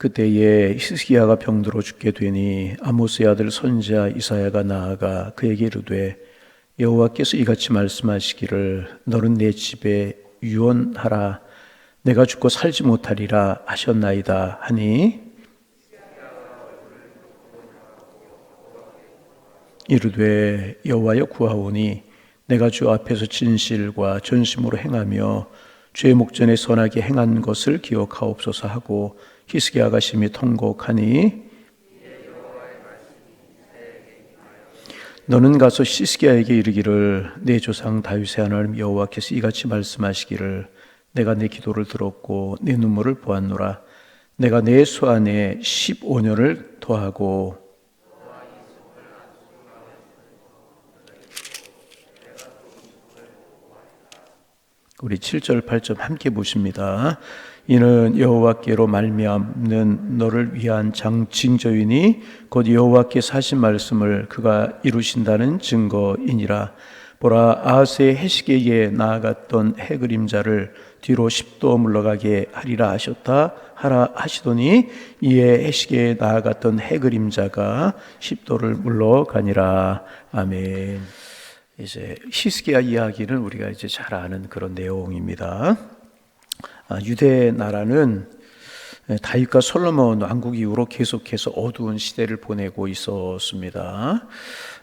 그때에 히스기야가 병들어 죽게 되니 아모스의 아들 선지자 이사야가 나아가 그에게 이르되 여호와께서 이같이 말씀하시기를 너는 내 집에 유언하라 내가 죽고 살지 못하리라 하셨나이다 하니 이르되 여호와여 구하오니 내가 주 앞에서 진실과 전심으로 행하며 주의 목전에 선하게 행한 것을 기억하옵소서 하고 히스기야가 심히 통곡하니 너는 가서 히스기야에게 이르기를 내 조상 다윗의 하나님 여호와께서 이같이 말씀하시기를 내가 내 기도를 들었고 내 눈물을 보았노라 내가 내 수 안에 15년을 더하고 우리 7절 8절 함께 보십니다. 이는 여호와께로 말미암는 너를 위한 징조이니 곧 여호와께서 하신 말씀을 그가 이루신다는 증거이니라. 보라 아하스의 해시계에 나아갔던 해 그림자를 뒤로 10도 물러가게 하리라 하라 하시더니 이에 해시계에 나아갔던 해 그림자가 10도를 물러가니라. 아멘. 이제 히스기야 이야기는 우리가 이제 잘 아는 그런 내용입니다. 유대 나라는 다윗과 솔로몬 왕국 이후로 계속해서 어두운 시대를 보내고 있었습니다.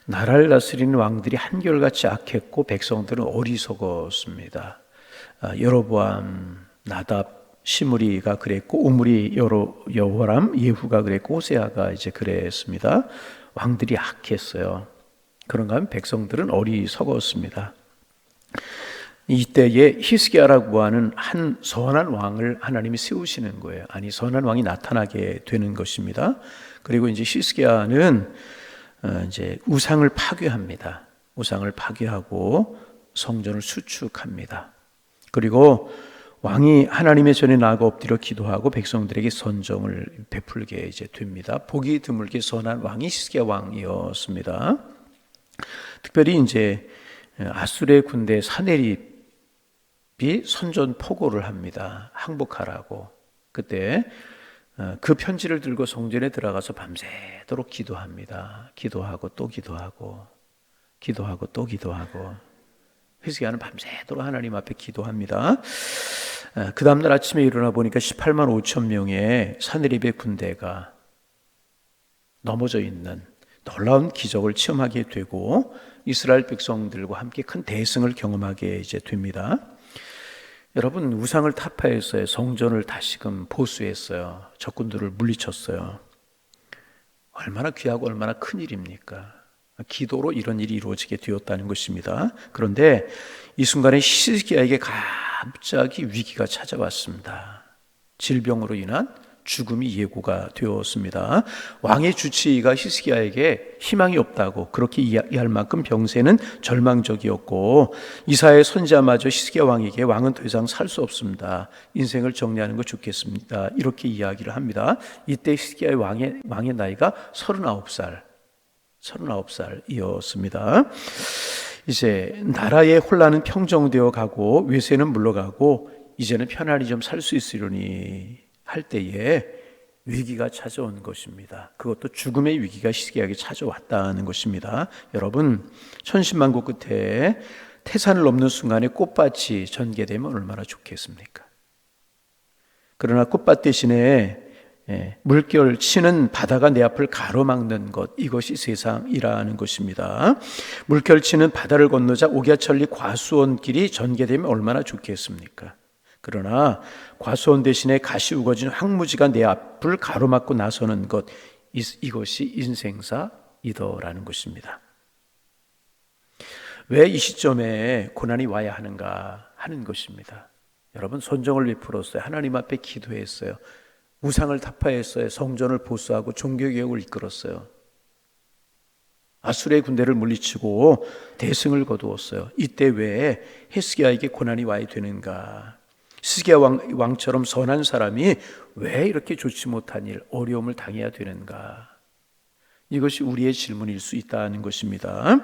나라를 다스리는 왕들이 한결같이 악했고 백성들은 어리석었습니다. 여로보암, 나답, 시므리가 그랬고 오므리, 여호람, 예후가 그랬고 호세아가 이제 그랬습니다. 왕들이 악했어요. 그런가 하면 백성들은 어리석었습니다. 이때에 히스기야라고 하는 한 선한 왕을 하나님이 세우시는 거예요. 아니 선한 왕이 나타나게 되는 것입니다. 그리고 이제 히스기야는 이제 우상을 파괴합니다. 우상을 파괴하고 성전을 수축합니다. 그리고 왕이 하나님의 전에 나아가 엎드려 기도하고 백성들에게 선정을 베풀게 이제 됩니다. 보기 드물게 선한 왕이 히스기야 왕이었습니다. 특별히 이제 아수르의 군대 사네립이 선전 포고를 합니다. 항복하라고. 그때 그 편지를 들고 성전에 들어가서 밤새도록 기도합니다. 기도하고 또 기도하고 기도하고 또 기도하고 히스기야는 밤새도록 하나님 앞에 기도합니다. 그 다음날 아침에 일어나 보니까 18만 5천 명의 사네립의 군대가 넘어져 있는 놀라운 기적을 체험하게 되고 이스라엘 백성들과 함께 큰 대승을 경험하게 이제 됩니다. 여러분 우상을 타파했어요. 성전을 다시금 보수했어요. 적군들을 물리쳤어요. 얼마나 귀하고 얼마나 큰 일입니까? 기도로 이런 일이 이루어지게 되었다는 것입니다. 그런데 이 순간에 히스기야에게 갑자기 위기가 찾아왔습니다. 질병으로 인한 죽음이 예고가 되었습니다. 왕의 주치의가 히스기야에게 희망이 없다고 그렇게 이야기할 만큼 병세는 절망적이었고 이사야의 선지자마저 히스기야 왕에게 왕은 더 이상 살 수 없습니다. 인생을 정리하는 거 좋겠습니다. 이렇게 이야기를 합니다. 이때 히스기야의 왕의 나이가 39살이었습니다. 이제 나라의 혼란은 평정되어 가고 외세는 물러가고 이제는 편안히 좀 살 수 있으려니 할 때에 위기가 찾아온 것입니다. 그것도 죽음의 위기가 히스기야에게 찾아왔다는 것입니다. 여러분 천신만고 끝에 태산을 넘는 순간에 꽃밭이 전개되면 얼마나 좋겠습니까? 그러나 꽃밭 대신에 물결 치는 바다가 내 앞을 가로막는 것, 이것이 세상이라는 것입니다. 물결 치는 바다를 건너자 옥야천리 과수원길이 전개되면 얼마나 좋겠습니까? 그러나 과수원 대신에 가시 우거진 황무지가 내 앞을 가로막고 나서는 것, 이것이 인생사이더라는 것입니다. 왜 이 시점에 고난이 와야 하는가 하는 것입니다. 여러분 선정을 베풀었어요. 하나님 앞에 기도했어요. 우상을 타파했어요. 성전을 보수하고 종교개혁을 이끌었어요. 아수르의 군대를 물리치고 대승을 거두었어요. 이때 왜 히스기야에게 고난이 와야 되는가? 히스기야 왕처럼 선한 사람이 왜 이렇게 좋지 못한 일, 어려움을 당해야 되는가? 이것이 우리의 질문일 수 있다는 것입니다.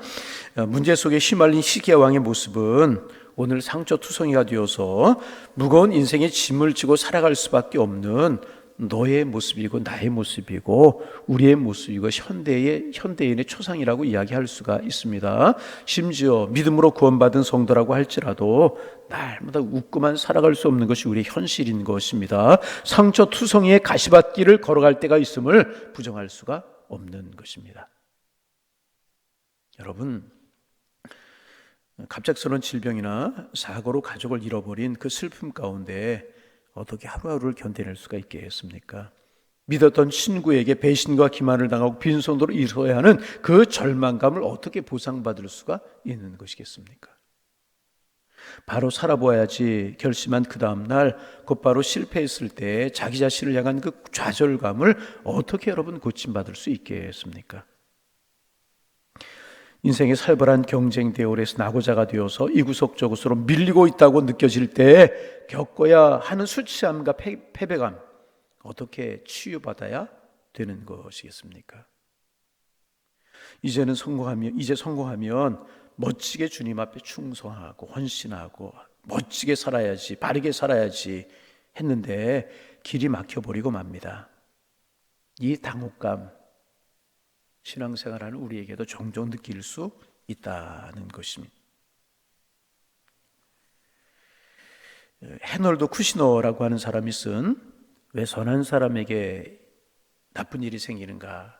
문제 속에 휘말린 히스기야 왕의 모습은 오늘 상처투성이가 되어서 무거운 인생의 짐을 지고 살아갈 수밖에 없는 너의 모습이고 나의 모습이고 우리의 모습이고 현대인의 초상이라고 이야기할 수가 있습니다. 심지어 믿음으로 구원받은 성도라고 할지라도 날마다 웃고만 살아갈 수 없는 것이 우리의 현실인 것입니다. 상처투성이의 가시밭길을 걸어갈 때가 있음을 부정할 수가 없는 것입니다. 여러분, 갑작스러운 질병이나 사고로 가족을 잃어버린 그 슬픔 가운데 어떻게 하루하루를 견뎌낼 수가 있겠습니까? 믿었던 친구에게 배신과 기만을 당하고 빈손으로 일어서야 하는 그 절망감을 어떻게 보상받을 수가 있는 것이겠습니까? 바로 살아보아야지 결심한 그 다음날 곧바로 실패했을 때 자기 자신을 향한 그 좌절감을 어떻게 여러분 고침받을 수 있겠습니까? 인생의 살벌한 경쟁 대열에서 낙오자가 되어서 이구석 저구석으로 밀리고 있다고 느껴질 때 겪어야 하는 수치함과 패배감, 어떻게 치유받아야 되는 것이겠습니까? 이제 성공하면 멋지게 주님 앞에 충성하고 헌신하고 멋지게 살아야지, 바르게 살아야지 했는데 길이 막혀버리고 맙니다. 이 당혹감, 신앙생활하는 우리에게도 종종 느낄 수 있다는 것입니다. 해놀드 쿠시너라고 하는 사람이 쓴 왜 선한 사람에게 나쁜 일이 생기는가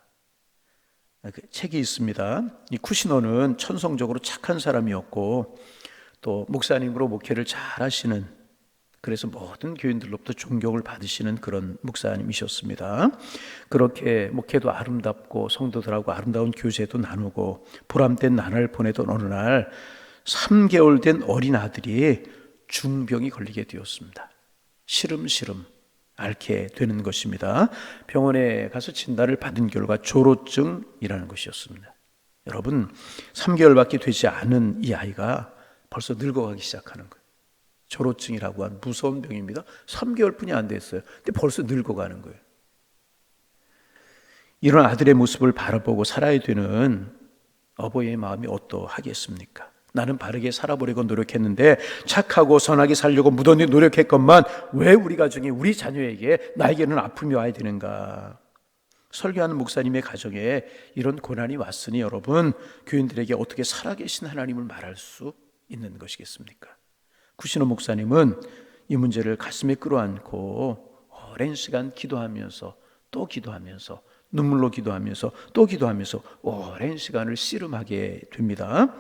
그 책이 있습니다. 이 쿠시너는 천성적으로 착한 사람이었고 또 목사님으로 목회를 잘 하시는, 그래서 모든 교인들로부터 존경을 받으시는 그런 목사님이셨습니다. 그렇게 목회도 아름답고 성도들하고 아름다운 교제도 나누고 보람된 나날을 보내던 어느 날 3개월 된 어린 아들이 중병이 걸리게 되었습니다. 시름시름 앓게 되는 것입니다. 병원에 가서 진단을 받은 결과 조로증이라는 것이었습니다. 여러분, 3개월밖에 되지 않은 이 아이가 벌써 늙어가기 시작하는 거예요. 조로증이라고 하는 무서운 병입니다. 3개월뿐이 안 됐어요. 근데 벌써 늙어가는 거예요. 이런 아들의 모습을 바라보고 살아야 되는 어버이의 마음이 어떠하겠습니까? 나는 바르게 살아보려고 노력했는데 착하고 선하게 살려고 무던히 노력했건만 왜 우리 가정에 우리 자녀에게 나에게는 아픔이 와야 되는가? 설교하는 목사님의 가정에 이런 고난이 왔으니 여러분, 교인들에게 어떻게 살아계신 하나님을 말할 수 있는 것이겠습니까? 쿠시너 목사님은 이 문제를 가슴에 끌어안고 오랜 시간 기도하면서 또 기도하면서 눈물로 기도하면서 또 기도하면서 오랜 시간을 씨름하게 됩니다.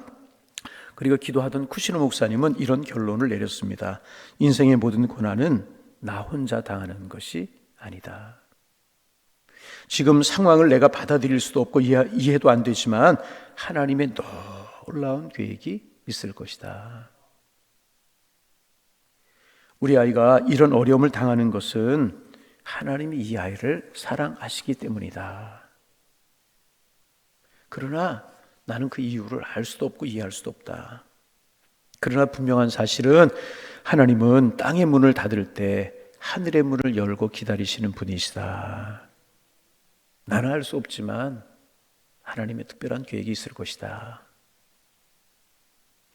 그리고 기도하던 쿠시너 목사님은 이런 결론을 내렸습니다. 인생의 모든 고난은 나 혼자 당하는 것이 아니다. 지금 상황을 내가 받아들일 수도 없고 이해도 안 되지만 하나님의 놀라운 계획이 있을 것이다. 우리 아이가 이런 어려움을 당하는 것은 하나님이 이 아이를 사랑하시기 때문이다. 그러나 나는 그 이유를 알 수도 없고 이해할 수도 없다. 그러나 분명한 사실은 하나님은 땅의 문을 닫을 때 하늘의 문을 열고 기다리시는 분이시다. 나는 알 수 없지만 하나님의 특별한 계획이 있을 것이다.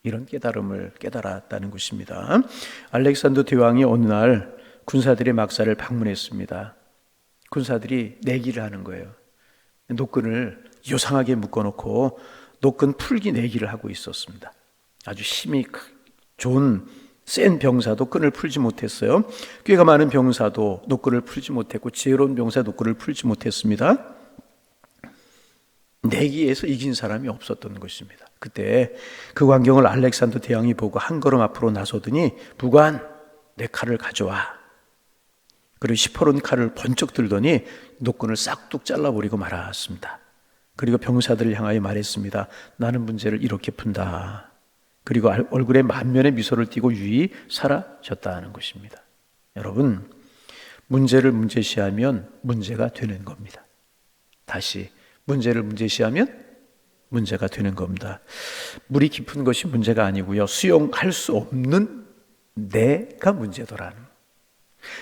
이런 깨달음을 깨달았다는 것입니다. 알렉산더 대왕이 어느 날 군사들의 막사를 방문했습니다. 군사들이 내기를 하는 거예요. 노끈을 요상하게 묶어놓고 노끈 풀기 내기를 하고 있었습니다. 아주 힘이 좋은 센 병사도 끈을 풀지 못했어요. 꽤가 많은 병사도 노끈을 풀지 못했고 지혜로운 병사 노끈을 풀지 못했습니다. 내기에서 이긴 사람이 없었던 것입니다. 그때 그 광경을 알렉산더 대왕이 보고 한 걸음 앞으로 나서더니 부관, 내 칼을 가져와. 그리고 시퍼런 칼을 번쩍 들더니 노끈을 싹둑 잘라버리고 말았습니다. 그리고 병사들을 향하여 말했습니다. 나는 문제를 이렇게 푼다. 그리고 얼굴에 만면의 미소를 띠고 유이 사라졌다는 것입니다. 여러분, 문제를 문제시하면 문제가 되는 겁니다. 다시 문제를 문제시하면 문제가 되는 겁니다. 물이 깊은 것이 문제가 아니고요, 수용할 수 없는 내가 문제더라는.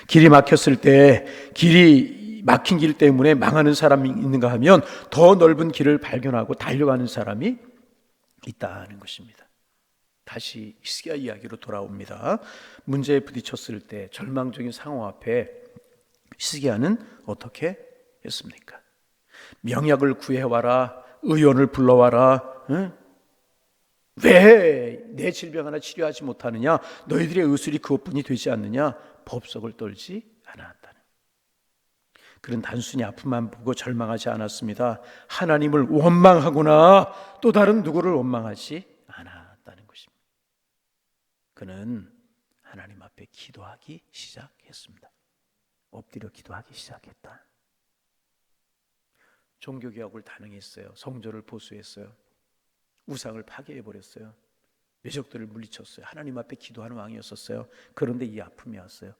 길이 막혔을 때 길이 막힌 길 때문에 망하는 사람이 있는가 하면 더 넓은 길을 발견하고 달려가는 사람이 있다는 것입니다. 다시 히스기야 이야기로 돌아옵니다. 문제에 부딪혔을 때 절망적인 상황 앞에 히스기야는 어떻게 했습니까? 명약을 구해와라, 의원을 불러와라. 응? 왜 내 질병 하나 치료하지 못하느냐? 너희들의 의술이 그것뿐이 되지 않느냐? 법석을 떨지 않았다는. 그는 단순히 아픔만 보고 절망하지 않았습니다. 하나님을 원망하거나 또 다른 누구를 원망하지 않았다는 것입니다. 그는 하나님 앞에 기도하기 시작했습니다. 엎드려 기도하기 시작했다. 종교개혁을 단행했어요. 성전을 보수했어요. 우상을 파괴해버렸어요. 외적들을 물리쳤어요. 하나님 앞에 기도하는 왕이었었어요. 그런데 이 아픔이 왔어요.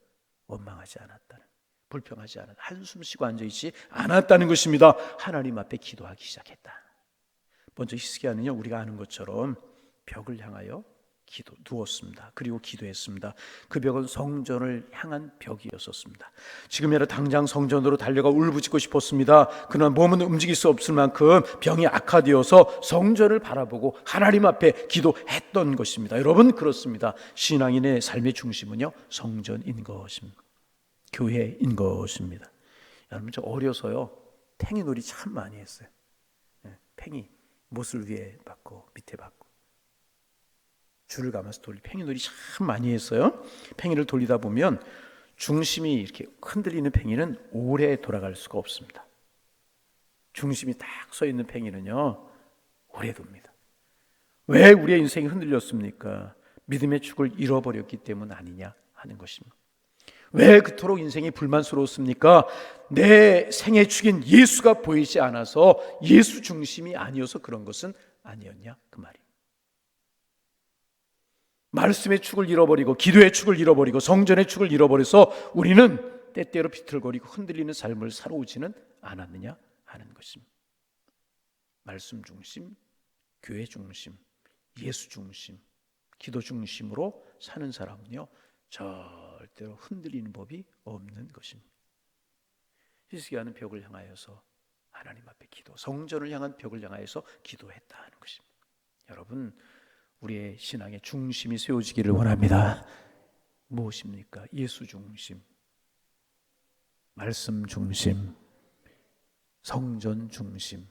원망하지 않았다는, 불평하지 않았다, 한숨 쉬고 앉아있지 않았다는 것입니다. 하나님 앞에 기도하기 시작했다. 먼저 히스기야는요, 우리가 아는 것처럼 벽을 향하여 누웠습니다. 그리고 기도했습니다. 그 벽은 성전을 향한 벽이었었습니다. 지금이라 당장 성전으로 달려가 울부짖고 싶었습니다. 그러나 몸은 움직일 수 없을 만큼 병이 악화되어서 성전을 바라보고 하나님 앞에 기도했던 것입니다. 여러분, 그렇습니다. 신앙인의 삶의 중심은요, 성전인 것입니다. 교회인 것입니다. 여러분, 저 어려서요 팽이놀이 참 많이 했어요. 팽이 못을 위에 받고 밑에 받고 줄을 감아서 팽이놀이 참 많이 했어요. 팽이를 돌리다 보면 중심이 이렇게 흔들리는 팽이는 오래 돌아갈 수가 없습니다. 중심이 딱 서 있는 팽이는요 오래 돕니다. 왜 우리의 인생이 흔들렸습니까? 믿음의 축을 잃어버렸기 때문 아니냐 하는 것입니다. 왜 그토록 인생이 불만스러웠습니까? 내 생의 축인 예수가 보이지 않아서, 예수 중심이 아니어서 그런 것은 아니었냐 그 말이에요. 말씀의 축을 잃어버리고 기도의 축을 잃어버리고 성전의 축을 잃어버려서 우리는 때때로 비틀거리고 흔들리는 삶을 살아오지는 않았느냐 하는 것입니다. 말씀 중심, 교회 중심, 예수 중심, 기도 중심으로 사는 사람은요 절대로 흔들리는 법이 없는 것입니다. 히스기야는 벽을 향하여서 하나님 앞에 기도, 성전을 향한 벽을 향하여서 기도했다는 것입니다. 여러분, 우리의 신앙의 중심이 세워지기를 원합니다. 무엇입니까? 예수 중심, 말씀 중심, 성전 중심,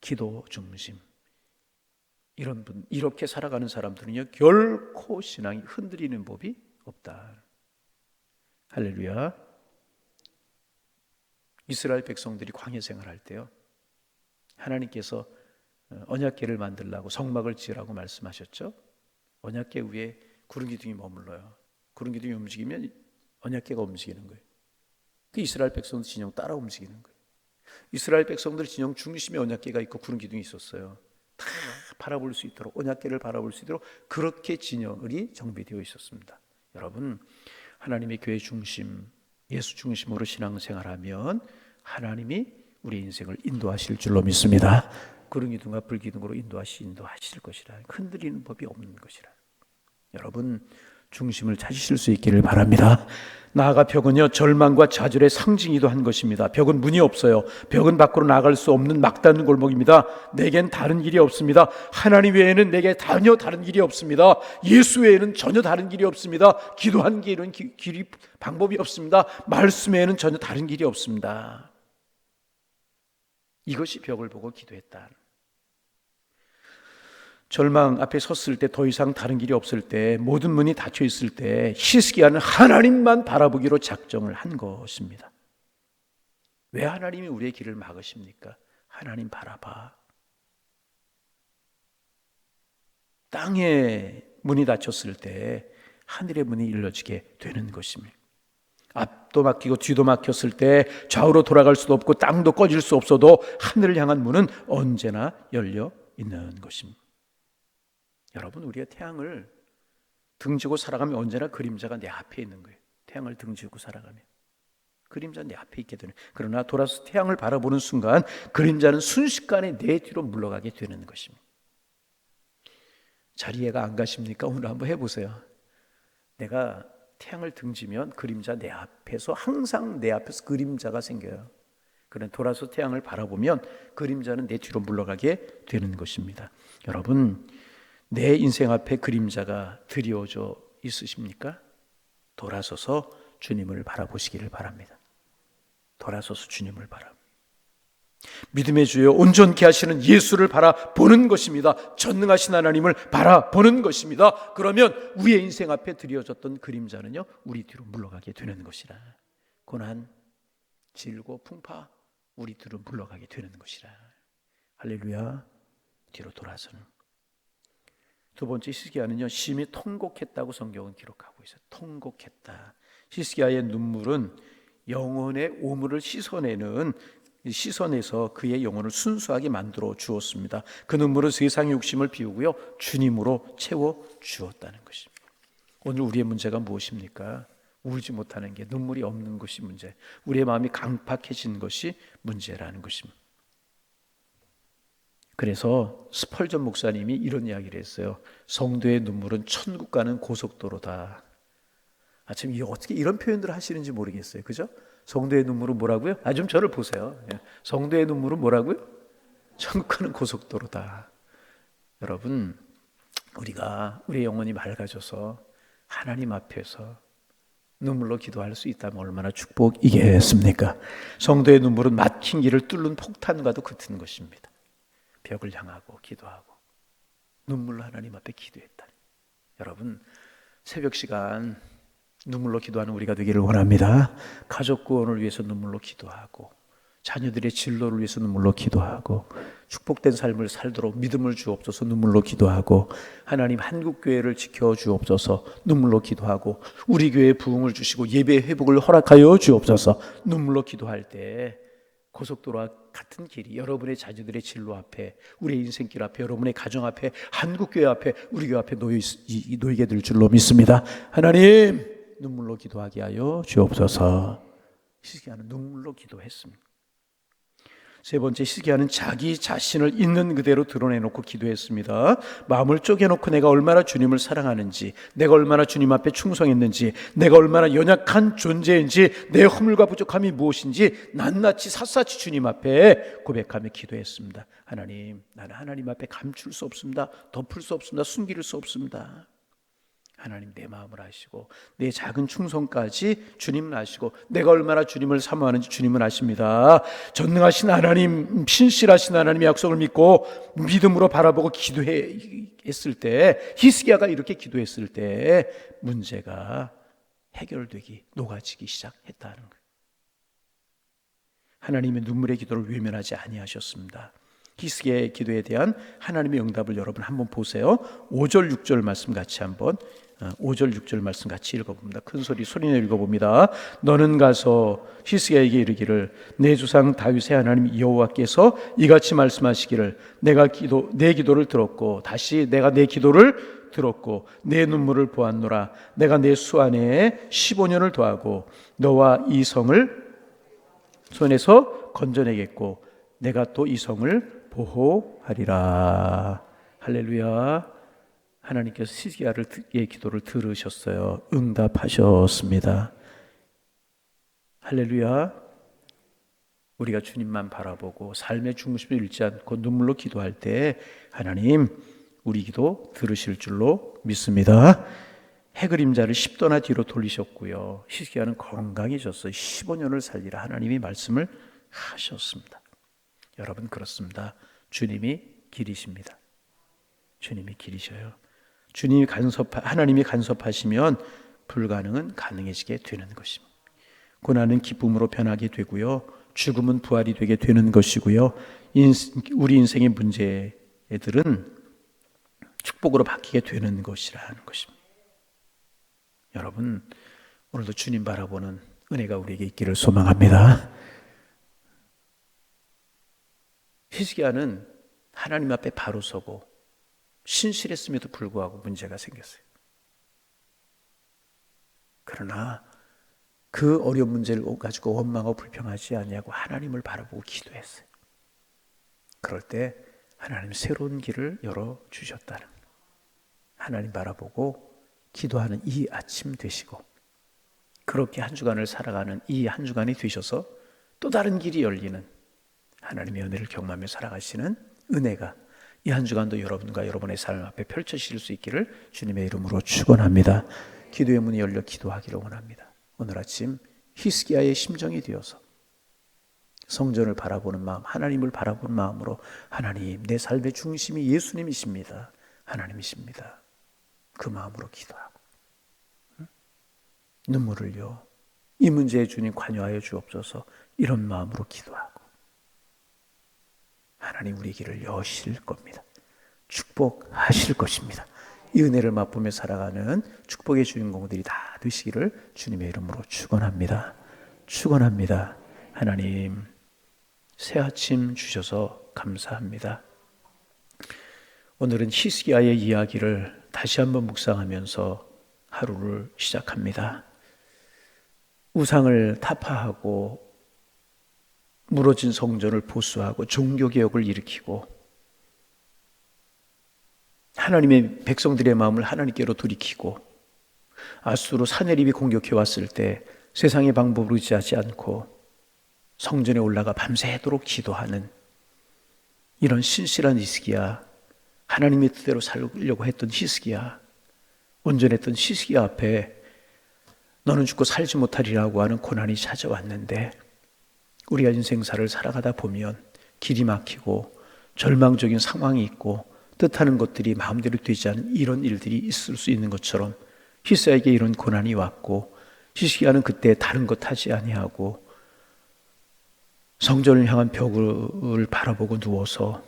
기도 중심. 이렇게 살아가는 사람들은요 결코 신앙이 흔들리는 법이 없다. 할렐루야. 이스라엘 백성들이 광야 생활할 때요 하나님께서 언약궤를 만들라고 성막을 지으라고 말씀하셨죠. 언약궤 위에 구름 기둥이 머물러요. 구름 기둥이 움직이면 언약궤가 움직이는 거예요. 그 이스라엘 백성들 진영 따라 움직이는 거예요. 이스라엘 백성들 진영 중심에 언약궤가 있고 구름 기둥이 있었어요. 다 바라볼 수 있도록, 언약궤를 바라볼 수 있도록 그렇게 진영이 정비되어 있었습니다. 여러분, 하나님의 교회 중심, 예수 중심으로 신앙생활하면 하나님이 우리 인생을 인도하실 줄로 믿습니다. 구름 기둥과 불 기둥으로 인도하실 것이라, 흔들리는 법이 없는 것이라. 여러분, 중심을 찾으실 수 있기를 바랍니다. 나아가 벽은요 절망과 좌절의 상징이기도 한 것입니다. 벽은 문이 없어요. 벽은 밖으로 나갈 수 없는 막다른 골목입니다. 내겐 다른 길이 없습니다. 하나님 외에는 내게 전혀 다른 길이 없습니다. 예수 외에는 전혀 다른 길이 없습니다. 기도한 길은 방법이 없습니다. 말씀 외에는 전혀 다른 길이 없습니다. 이것이 벽을 보고 기도했다. 절망 앞에 섰을 때, 더 이상 다른 길이 없을 때, 모든 문이 닫혀 있을 때 히스기야는 하나님만 바라보기로 작정을 한 것입니다. 왜 하나님이 우리의 길을 막으십니까? 하나님 바라봐. 땅에 문이 닫혔을 때 하늘의 문이 열려지게 되는 것입니다. 앞도 막히고 뒤도 막혔을 때 좌우로 돌아갈 수도 없고 땅도 꺼질 수 없어도 하늘을 향한 문은 언제나 열려 있는 것입니다. 여러분, 우리가 태양을 등지고 살아가면 언제나 그림자가 내 앞에 있는 거예요. 태양을 등지고 살아가면 그림자 내 앞에 있게 되는. 그러나 돌아서 태양을 바라보는 순간 그림자는 순식간에 내 뒤로 물러가게 되는 것입니다. 잘 이해가 안 가십니까? 오늘 한번 해보세요. 내가 태양을 등지면 그림자 내 앞에서, 항상 내 앞에서 그림자가 생겨요. 그러나 돌아서 태양을 바라보면 그림자는 내 뒤로 물러가게 되는 것입니다. 여러분, 내 인생 앞에 그림자가 드리워져 있으십니까? 돌아서서 주님을 바라보시기를 바랍니다. 돌아서서 주님을 바라. 믿음의 주여 온전케 하시는 예수를 바라보는 것입니다. 전능하신 하나님을 바라보는 것입니다. 그러면 우리의 인생 앞에 드려졌던 그림자는요, 우리 뒤로 물러가게 되는 것이라. 고난, 질고 풍파, 우리 뒤로 물러가게 되는 것이라. 할렐루야. 뒤로 돌아서는. 두 번째 히스기야는요, 심히 통곡했다고 성경은 기록하고 있어요. 통곡했다. 히스기야의 눈물은 영혼의 오물을 씻어내서 그의 영혼을 순수하게 만들어 주었습니다. 그 눈물은 세상의 욕심을 비우고요, 주님으로 채워 주었다는 것입니다. 오늘 우리의 문제가 무엇입니까? 울지 못하는 게, 눈물이 없는 것이 문제, 우리의 마음이 강팍해진 것이 문제라는 것입니다. 그래서 스펄전 목사님이 이런 이야기를 했어요. 성도의 눈물은 천국 가는 고속도로다. 참 어떻게 이런 표현들을 하시는지 모르겠어요. 그죠? 성도의 눈물은 뭐라고요? 좀 저를 보세요. 성도의 눈물은 뭐라고요? 천국 가는 고속도로다. 여러분, 우리의 영혼이 맑아져서 하나님 앞에서 눈물로 기도할 수 있다면 얼마나 축복이겠습니까? 성도의 눈물은 막힌 길을 뚫는 폭탄과도 같은 것입니다. 벽을 향하고 기도하고 눈물로 하나님 앞에 기도했다. 여러분, 새벽 시간 눈물로 기도하는 우리가 되기를 원합니다. 가족 구원을 위해서 눈물로 기도하고, 자녀들의 진로를 위해서 눈물로 기도하고, 축복된 삶을 살도록 믿음을 주옵소서 눈물로 기도하고, 하나님 한국교회를 지켜 주옵소서 눈물로 기도하고, 우리 교회에 부흥을 주시고 예배 회복을 허락하여 주옵소서 눈물로 기도할 때 고속도로와 같은 길이 여러분의 자녀들의 진로 앞에, 우리의 인생길 앞에, 여러분의 가정 앞에, 한국교회 앞에, 우리 교회 앞에 놓이게 될 줄로 믿습니다. 하나님, 눈물로 기도하게 하여 주옵소서. 히스기야는 눈물로 기도했습니다. 세 번째, 히스기야는 자기 자신을 있는 그대로 드러내놓고 기도했습니다. 마음을 쪼개놓고 내가 얼마나 주님을 사랑하는지, 내가 얼마나 주님 앞에 충성했는지, 내가 얼마나 연약한 존재인지, 내 허물과 부족함이 무엇인지 낱낱이 샅샅이 주님 앞에 고백하며 기도했습니다. 하나님, 나는 하나님 앞에 감출 수 없습니다. 덮을 수 없습니다. 숨길 수 없습니다. 하나님, 내 마음을 아시고 내 작은 충성까지 주님은 아시고, 내가 얼마나 주님을 사모하는지 주님은 아십니다. 전능하신 하나님, 신실하신 하나님의 약속을 믿고 믿음으로 바라보고 기도했을 때, 히스기야가 이렇게 기도했을 때 문제가 해결되기, 녹아지기 시작했다는 거예요. 하나님의 눈물의 기도를 외면하지 아니하셨습니다. 히스기야의 기도에 대한 하나님의 응답을 여러분 한번 보세요. 5절 6절 말씀 같이 한번 5절 6절 말씀 같이 읽어봅니다. 큰 소리내 읽어봅니다. 너는 가서 히스기야에게 이르기를, 내 조상 다윗의 하나님 여호와께서 이같이 말씀하시기를, 내 기도를 들었고, 다시 내가 내 기도를 들었고 내 눈물을 보았노라. 내가 내 수 안에 15년을 더하고 너와 이 성을 손에서 건져내겠고 내가 또 이 성을 보호하리라. 할렐루야. 하나님께서 히스기야의 기도를 들으셨어요. 응답하셨습니다. 할렐루야. 우리가 주님만 바라보고 삶의 중심을 잃지 않고 눈물로 기도할 때 하나님 우리 기도 들으실 줄로 믿습니다. 해그림자를 10도나 뒤로 돌리셨고요. 히스기야는 건강해졌어요. 15년을 살리라 하나님이 말씀을 하셨습니다. 여러분, 그렇습니다. 주님이 길이십니다. 주님이 길이셔요. 하나님이 간섭하시면 불가능은 가능해지게 되는 것입니다. 고난은 기쁨으로 변하게 되고요, 죽음은 부활이 되게 되는 것이고요, 우리 인생의 문제들은 축복으로 바뀌게 되는 것이라는 것입니다. 여러분, 오늘도 주님 바라보는 은혜가 우리에게 있기를 소망합니다. 히스기야는 하나님 앞에 바로 서고 신실했음에도 불구하고 문제가 생겼어요. 그러나 그 어려운 문제를 가지고 원망하고 불평하지 아니하고 하나님을 바라보고 기도했어요. 그럴 때 하나님 새로운 길을 열어주셨다는, 하나님 바라보고 기도하는 이 아침 되시고, 그렇게 한 주간을 살아가는 이 한 주간이 되셔서 또 다른 길이 열리는 하나님의 은혜를 경험하며 살아가시는 은혜가 이 한 주간도 여러분과 여러분의 삶 앞에 펼쳐질 수 있기를 주님의 이름으로 축원합니다. 기도의 문이 열려 기도하기를 원합니다. 오늘 아침 히스기야의 심정이 되어서 성전을 바라보는 마음, 하나님을 바라보는 마음으로 하나님, 내 삶의 중심이 예수님이십니다. 하나님이십니다. 그 마음으로 기도하고 눈물을요. 이 문제에 주님 관여하여 주옵소서. 이런 마음으로 기도하고 하나님 우리 길을 여실 겁니다. 축복하실 것입니다. 이 은혜를 맛보며 살아가는 축복의 주인공들이 다 되시기를 주님의 이름으로 축원합니다. 축원합니다. 하나님 새 아침 주셔서 감사합니다. 오늘은 히스기야의 이야기를 다시 한번 묵상하면서 하루를 시작합니다. 우상을 타파하고 무너진 성전을 보수하고 종교개혁을 일으키고 하나님의 백성들의 마음을 하나님께로 돌이키고 아수르 사내립이 공격해 왔을 때 세상의 방법을 의지하지 않고 성전에 올라가 밤새도록 기도하는 이런 신실한 히스기야, 하나님의 뜻대로 살려고 했던 히스기야, 온전했던 히스기야 앞에 너는 죽고 살지 못하리라고 하는 고난이 찾아왔는데 우리가 인생사를 살아가다 보면 길이 막히고 절망적인 상황이 있고 뜻하는 것들이 마음대로 되지 않은 이런 일들이 있을 수 있는 것처럼 히스기야에게 이런 고난이 왔고 히스기야는 그때 다른 것 하지 아니하고 성전을 향한 벽을 바라보고 누워서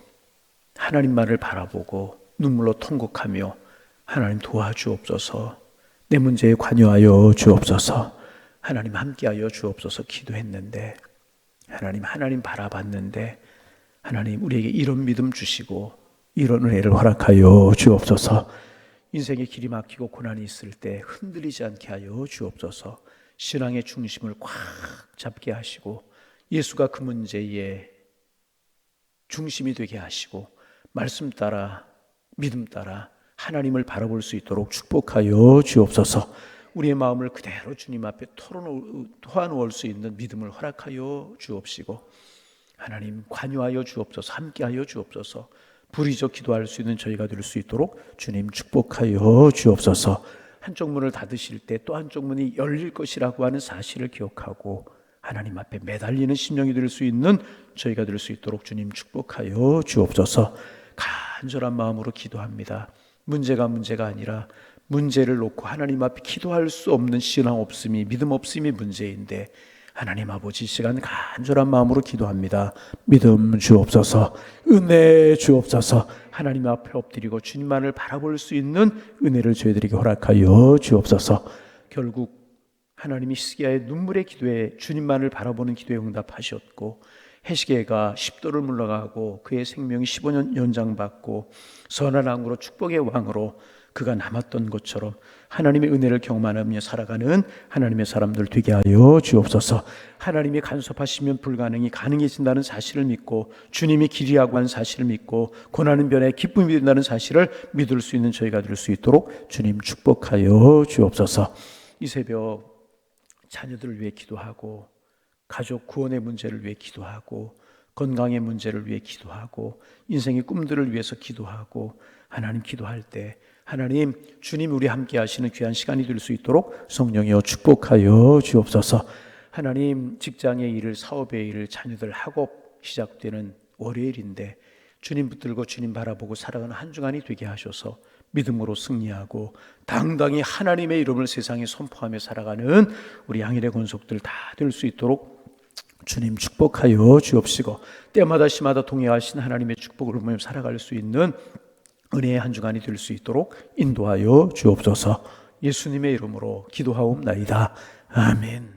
하나님만을 바라보고 눈물로 통곡하며 하나님 도와주옵소서, 내 문제에 관여하여 주옵소서, 하나님 함께하여 주옵소서 기도했는데 하나님 바라봤는데 하나님 우리에게 이런 믿음 주시고 이런 은혜를 허락하여 주옵소서. 인생의 길이 막히고 고난이 있을 때 흔들리지 않게 하여 주옵소서. 신앙의 중심을 꽉 잡게 하시고 예수가 그 문제의 중심이 되게 하시고 말씀 따라 믿음 따라 하나님을 바라볼 수 있도록 축복하여 주옵소서. 우리의 마음을 그대로 주님 앞에 토해놓을 수 있는 믿음을 허락하여 주옵시고 하나님 관여하여 주옵소서. 함께하여 주옵소서. 불의적 기도할 수 있는 저희가 될 수 있도록 주님 축복하여 주옵소서. 한쪽 문을 닫으실 때 또 한쪽 문이 열릴 것이라고 하는 사실을 기억하고 하나님 앞에 매달리는 심령이 될 수 있는 저희가 될 수 있도록 주님 축복하여 주옵소서. 간절한 마음으로 기도합니다. 문제가 아니라 문제를 놓고 하나님 앞에 기도할 수 없는 신앙 없음이, 믿음 없음이 문제인데 하나님 아버지 시간 간절한 마음으로 기도합니다. 믿음 주옵소서, 은혜 주옵소서. 하나님 앞에 엎드리고 주님만을 바라볼 수 있는 은혜를 저희들에게 허락하여 주옵소서. 결국 하나님이 히스기야의 눈물의 기도에 주님만을 바라보는 기도에 응답하셨고 헤시게가 10도를 물러가고 그의 생명이 15년 연장받고 선한 왕으로 축복의 왕으로 그가 남았던 것처럼 하나님의 은혜를 경험하며 살아가는 하나님의 사람들 되게 하여 주옵소서. 하나님이 간섭하시면 불가능이 가능해진다는 사실을 믿고 주님이 길이라고 하는 사실을 믿고 고난은 변해 기쁨이 된다는 사실을 믿을 수 있는 저희가 될 수 있도록 주님 축복하여 주옵소서. 이 새벽 자녀들을 위해 기도하고 가족 구원의 문제를 위해 기도하고 건강의 문제를 위해 기도하고 인생의 꿈들을 위해서 기도하고 하나님 기도할 때 하나님 주님 우리 함께 하시는 귀한 시간이 될 수 있도록 성령이여 축복하여 주옵소서. 하나님 직장의 일을, 사업의 일을, 자녀들 학업 시작되는 월요일인데 주님 붙들고 주님 바라보고 살아가는 한 주간이 되게 하셔서 믿음으로 승리하고 당당히 하나님의 이름을 세상에 선포하며 살아가는 우리 양일의 권속들 다 될 수 있도록 주님 축복하여 주옵시고 때마다 시마다 동행하신 하나님의 축복을 누리며 살아갈 수 있는 은혜의 한 주간이 될 수 있도록 인도하여 주옵소서. 예수님의 이름으로 기도하옵나이다. 아멘.